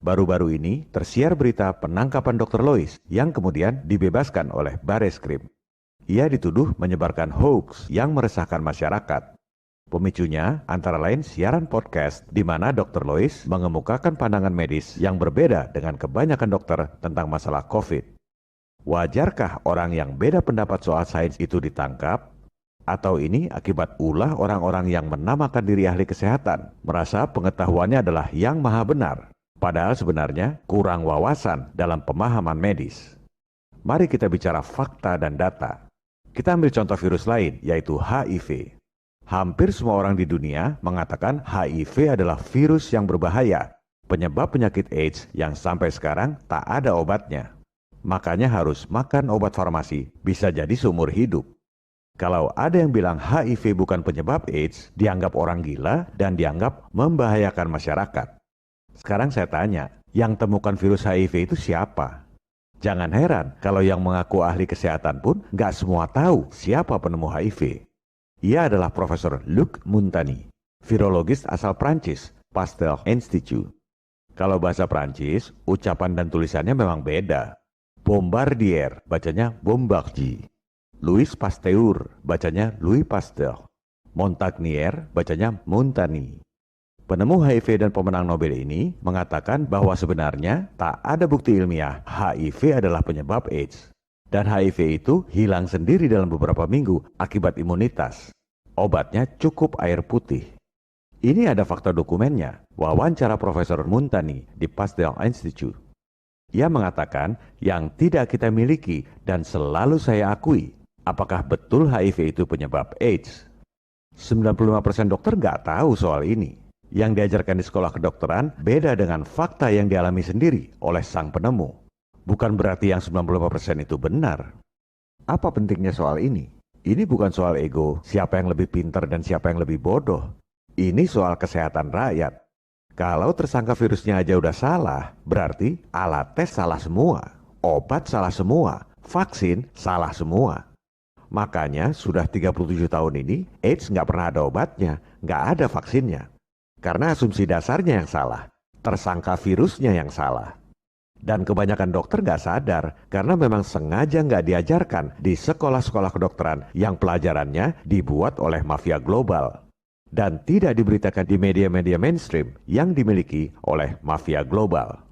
Baru-baru ini tersiar berita penangkapan Dr. Lois yang kemudian dibebaskan oleh Bareskrim. Ia dituduh menyebarkan hoax yang meresahkan masyarakat. Pemicunya antara lain siaran podcast di mana Dr. Lois mengemukakan pandangan medis yang berbeda dengan kebanyakan dokter tentang masalah COVID. Wajarkah orang yang beda pendapat soal sains itu ditangkap? Atau ini akibat ulah orang-orang yang menamakan diri ahli kesehatan, merasa pengetahuannya adalah yang maha benar, padahal sebenarnya kurang wawasan dalam pemahaman medis. Mari kita bicara fakta dan data. Kita ambil contoh virus lain, yaitu HIV. Hampir semua orang di dunia mengatakan HIV adalah virus yang berbahaya, penyebab penyakit AIDS yang sampai sekarang tak ada obatnya. Makanya harus makan obat farmasi, bisa jadi seumur hidup. Kalau ada yang bilang HIV bukan penyebab AIDS, dianggap orang gila dan dianggap membahayakan masyarakat. Sekarang saya tanya, yang temukan virus HIV itu siapa? Jangan heran kalau yang mengaku ahli kesehatan pun nggak semua tahu siapa penemu HIV. Ia adalah Profesor Luc Montagny, virologis asal Prancis, Pasteur Institute. Kalau bahasa Prancis, ucapan dan tulisannya memang beda. Bombardier, bacanya Bombardier. Louis Pasteur, bacanya Louis Pasteur. Montagnier, bacanya Montagny. Penemu HIV dan pemenang Nobel ini mengatakan bahwa sebenarnya tak ada bukti ilmiah HIV adalah penyebab AIDS. Dan HIV itu hilang sendiri dalam beberapa minggu akibat imunitas. Obatnya cukup air putih. Ini ada fakta dokumennya, wawancara Profesor Montagny di Pasteur Institute. Ia mengatakan yang tidak kita miliki dan selalu saya akui, apakah betul HIV itu penyebab AIDS? 95% dokter nggak tahu soal ini. Yang diajarkan di sekolah kedokteran beda dengan fakta yang dialami sendiri oleh sang penemu. Bukan berarti yang 95% itu benar. Apa pentingnya soal ini? Ini bukan soal ego, siapa yang lebih pintar dan siapa yang lebih bodoh. Ini soal kesehatan rakyat. Kalau tersangka virusnya aja udah salah, berarti alat tes salah semua, obat salah semua, vaksin salah semua. Makanya sudah 37 tahun ini AIDS nggak pernah ada obatnya, nggak ada vaksinnya. Karena asumsi dasarnya yang salah, tersangka virusnya yang salah. Dan kebanyakan dokter nggak sadar karena memang sengaja nggak diajarkan di sekolah-sekolah kedokteran yang pelajarannya dibuat oleh mafia global. Dan tidak diberitakan di media-media mainstream yang dimiliki oleh mafia global.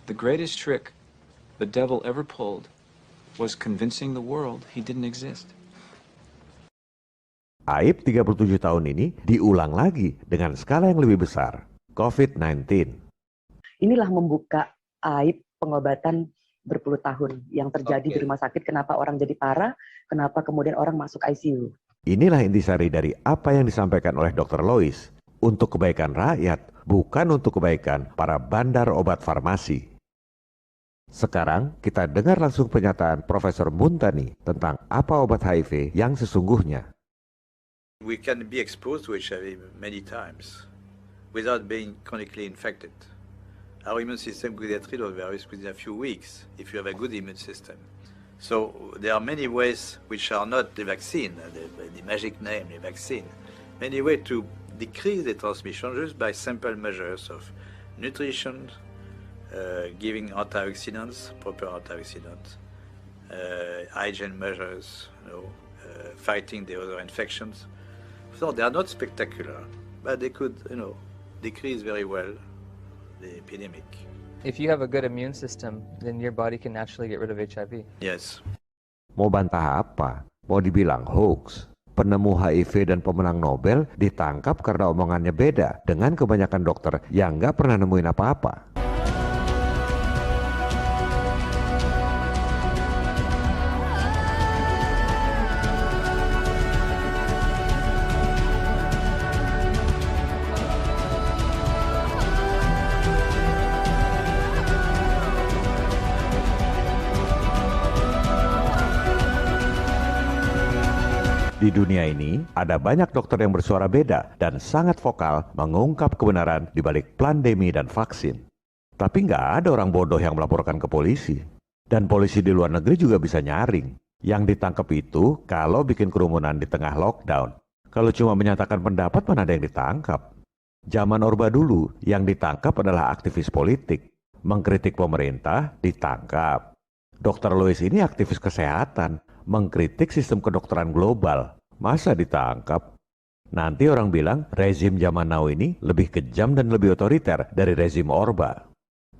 The greatest trick the devil ever pulled was convincing the world he didn't exist. Aib 37 tahun ini diulang lagi dengan skala yang lebih besar, COVID-19. Inilah membuka aib pengobatan berpuluh tahun yang terjadi di rumah sakit. Kenapa orang jadi parah, kenapa kemudian orang masuk ICU. Inilah intisari dari apa yang disampaikan oleh Dr. Lois. Untuk kebaikan rakyat, bukan untuk kebaikan para bandar obat farmasi. Sekarang kita dengar langsung pernyataan Profesor Montagny tentang apa obat HIV yang sesungguhnya. We can be exposed to HIV many times without being chronically infected. Our immune system could get rid of the virus within a few weeks if you have a good immune system. So there are many ways which are not the vaccine, the magic name, the vaccine. Many ways to decrease the transmission just by simple measures of nutrition, giving antioxidants, proper antioxidants, hygiene measures, fighting the other infections. So they are not spectacular, but they could, decrease very well the epidemic. If you have a good immune system, then your body can naturally get rid of HIV. Yes. Mau bantah apa? Mau dibilang hoax? Penemu HIV dan pemenang Nobel ditangkap karena omongannya beda dengan kebanyakan dokter yang nggak pernah nemuin apa-apa. Di dunia ini, ada banyak dokter yang bersuara beda dan sangat vokal mengungkap kebenaran di balik pandemi dan vaksin. Tapi nggak ada orang bodoh yang melaporkan ke polisi. Dan polisi di luar negeri juga bisa nyaring. Yang ditangkap itu kalau bikin kerumunan di tengah lockdown. Kalau cuma menyatakan pendapat, mana ada yang ditangkap. Zaman Orba dulu yang ditangkap adalah aktivis politik. Mengkritik pemerintah, ditangkap. Dr. Lois ini aktivis kesehatan, mengkritik sistem kedokteran global. Masa ditangkap? Nanti orang bilang rezim zaman now ini lebih kejam dan lebih otoriter dari rezim Orba.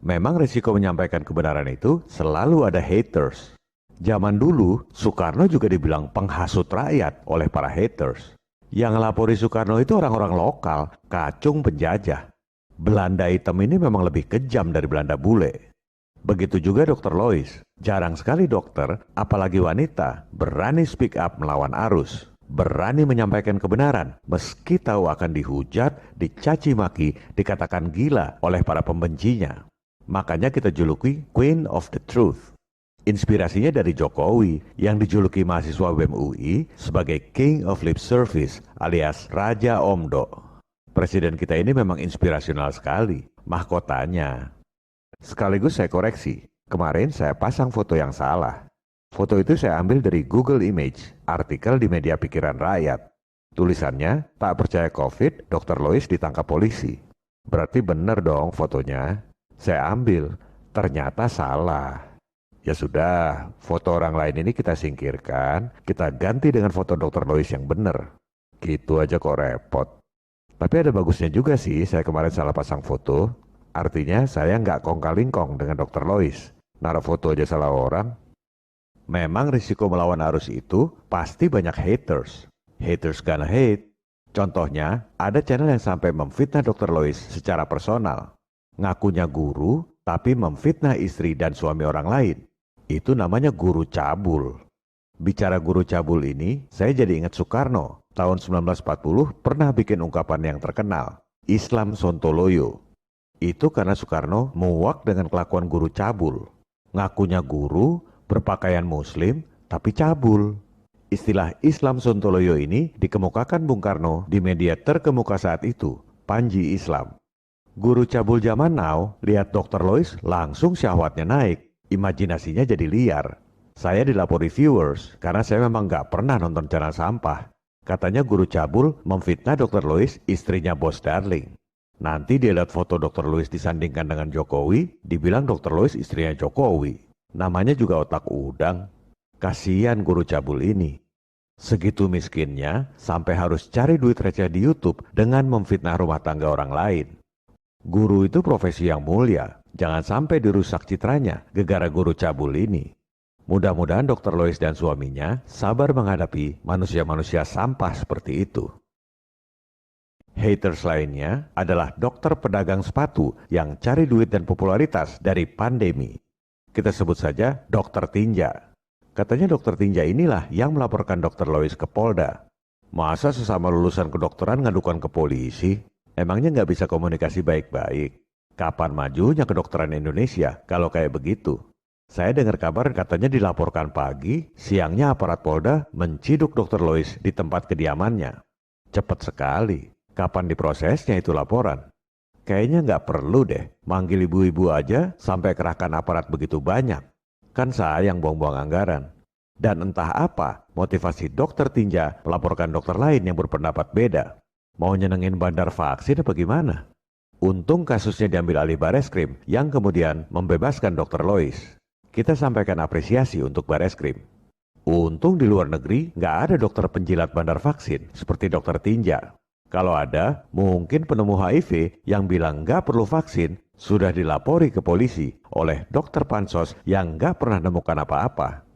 Memang risiko menyampaikan kebenaran itu selalu ada haters. Zaman dulu, Soekarno juga dibilang penghasut rakyat oleh para haters. Yang ngelapori Soekarno itu orang-orang lokal, kacung penjajah. Belanda hitam ini memang lebih kejam dari Belanda bule. Begitu juga Dr. Lois. Jarang sekali dokter, apalagi wanita, berani speak up melawan arus. Berani menyampaikan kebenaran, meski tahu akan dihujat, dicaci maki, dikatakan gila oleh para pembencinya. Makanya kita juluki Queen of the Truth. Inspirasinya dari Jokowi yang dijuluki mahasiswa BEM UI sebagai King of Lip Service alias Raja Omdo. Presiden kita ini memang inspirasional sekali, mahkotanya. Sekaligus saya koreksi, kemarin saya pasang foto yang salah. Foto itu saya ambil dari Google Image, artikel di media pikiran rakyat. Tulisannya, tak percaya COVID, Dr. Lois ditangkap polisi. Berarti benar dong fotonya. Saya ambil, ternyata salah. Ya sudah, foto orang lain ini kita singkirkan, kita ganti dengan foto Dr. Lois yang benar. Gitu aja kok repot. Tapi ada bagusnya juga sih saya kemarin salah pasang foto. Artinya saya nggak kongkal-lingkong dengan Dr. Lois. Naruh foto aja salah orang. Memang risiko melawan arus itu pasti banyak haters. Haters gonna hate. Contohnya, ada channel yang sampai memfitnah Dr. Lois secara personal. Ngakunya guru, tapi memfitnah istri dan suami orang lain. Itu namanya guru cabul. Bicara guru cabul ini, saya jadi ingat Soekarno. Tahun 1940 pernah bikin ungkapan yang terkenal, Islam Sontoloyo. Itu karena Soekarno muak dengan kelakuan guru cabul. Ngakunya guru, berpakaian muslim, tapi cabul. Istilah Islam Sontoloyo ini dikemukakan Bung Karno di media terkemuka saat itu, Panji Islam. Guru cabul zaman now, lihat Dr. Lois langsung syahwatnya naik. Imajinasinya jadi liar. Saya dilapori viewers karena saya memang nggak pernah nonton channel sampah. Katanya guru cabul memfitnah Dr. Lois, istrinya Bos Darling. Nanti dia lihat foto Dr. Lois disandingkan dengan Jokowi, dibilang Dr. Lois istrinya Jokowi. Namanya juga otak udang. Kasihan guru cabul ini. Segitu miskinnya sampai harus cari duit receh di YouTube dengan memfitnah rumah tangga orang lain. Guru itu profesi yang mulia. Jangan sampai dirusak citranya gegara guru cabul ini. Mudah-mudahan Dr. Lois dan suaminya sabar menghadapi manusia-manusia sampah seperti itu. Haters lainnya adalah dokter pedagang sepatu yang cari duit dan popularitas dari pandemi. Kita sebut saja Dr. Tinja. Katanya Dr. Tinja inilah yang melaporkan Dr. Lois ke Polda. Masa sesama lulusan kedokteran ngadukan ke polisi? Emangnya nggak bisa komunikasi baik-baik? Kapan majunya kedokteran Indonesia kalau kayak begitu? Saya dengar kabar katanya dilaporkan pagi, siangnya aparat Polda menciduk Dr. Lois di tempat kediamannya. Cepat sekali. Kapan diprosesnya itu laporan? Kayaknya nggak perlu deh, manggil ibu-ibu aja sampai kerahkan aparat begitu banyak. Kan sayang buang-buang anggaran. Dan entah apa motivasi Dr. Tinja melaporkan dokter lain yang berpendapat beda. Mau nyenengin bandar vaksin apa gimana? Untung kasusnya diambil alih Bareskrim yang kemudian membebaskan Dr. Lois. Kita sampaikan apresiasi untuk Bareskrim. Untung di luar negeri nggak ada dokter penjilat bandar vaksin seperti Dr. Tinja. Kalau ada, mungkin penemu HIV yang bilang nggak perlu vaksin sudah dilapori ke polisi oleh dokter pansos yang nggak pernah nemukan apa-apa.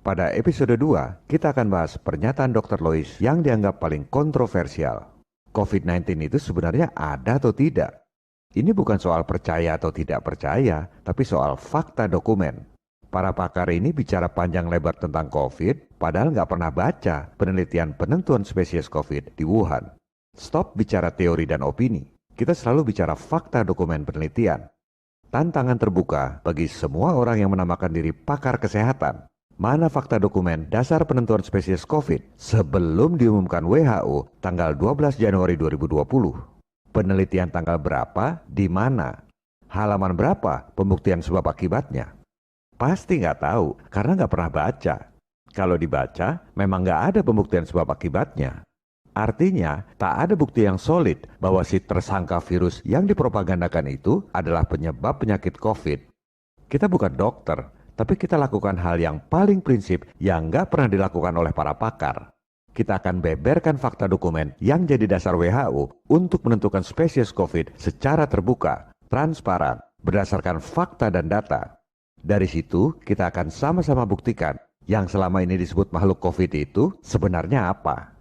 Pada episode 2, kita akan bahas pernyataan Dr. Lois yang dianggap paling kontroversial. COVID-19 itu sebenarnya ada atau tidak? Ini bukan soal percaya atau tidak percaya, tapi soal fakta dokumen. Para pakar ini bicara panjang lebar tentang COVID, padahal nggak pernah baca penelitian penentuan spesies COVID di Wuhan. Stop bicara teori dan opini. Kita selalu bicara fakta dokumen penelitian. Tantangan terbuka bagi semua orang yang menamakan diri pakar kesehatan. Mana fakta dokumen dasar penentuan spesies COVID sebelum diumumkan WHO tanggal 12 Januari 2020? Penelitian tanggal berapa, di mana? Halaman berapa pembuktian sebab akibatnya? Pasti nggak tahu karena nggak pernah baca. Kalau dibaca, memang nggak ada pembuktian sebab akibatnya. Artinya, tak ada bukti yang solid bahwa si tersangka virus yang dipropagandakan itu adalah penyebab penyakit COVID. Kita bukan dokter, tapi kita lakukan hal yang paling prinsip yang nggak pernah dilakukan oleh para pakar. Kita akan beberkan fakta dokumen yang jadi dasar WHO untuk menentukan spesies COVID secara terbuka, transparan, berdasarkan fakta dan data. Dari situ, kita akan sama-sama buktikan yang selama ini disebut makhluk COVID itu sebenarnya apa.